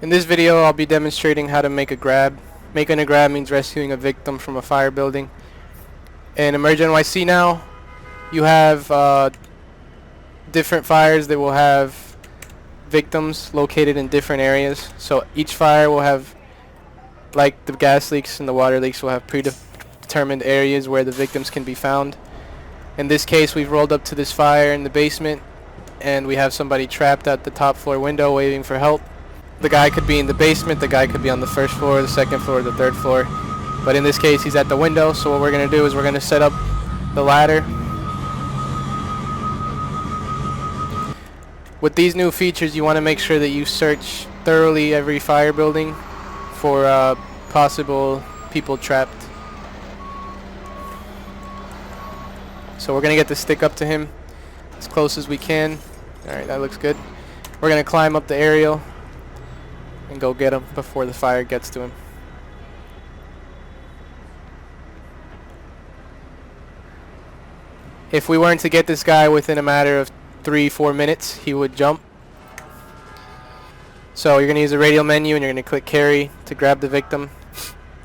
In this video, I'll be demonstrating how to make a grab. Making a grab means rescuing a victim from a fire building. In EmergeNYC now, you have different fires that will have victims located in different areas. So each fire will have, like the gas leaks and the water leaks, will have predetermined areas where the victims can be found. In this case, we've rolled up to this fire in the basement, and we have somebody trapped at the top floor window waiting for help. The guy could be in the basement, the guy could be on the first floor, the second floor, the third floor. But in this case, he's at the window, so what we're going to do is we're going to set up the ladder. With these new features, you want to make sure that you search thoroughly every fire building for possible people trapped. So we're going to get the stick up to him as close as we can. Alright, that looks good. We're going to climb up the aerial and go get him before the fire gets to him. If we weren't to get this guy within a matter of 3-4 minutes, he would jump. So you're going to use the radial menu and you're going to click carry to grab the victim.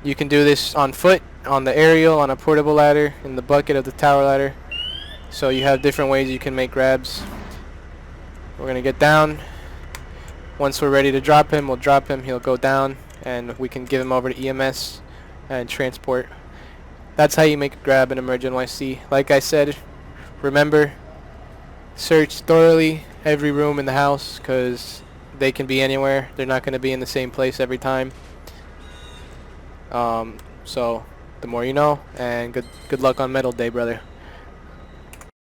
You can do this on foot, on the aerial, on a portable ladder, in the bucket of the tower ladder. So you have different ways you can make grabs. We're going to get down. Once we're ready to drop him, we'll drop him, he'll go down, and we can give him over to EMS and transport. That's how you make a grab in EmergeNYC. Like I said, remember, search thoroughly every room in the house, because they can be anywhere. They're not going to be in the same place every time. So the more you know, and good luck on Medal Day, brother.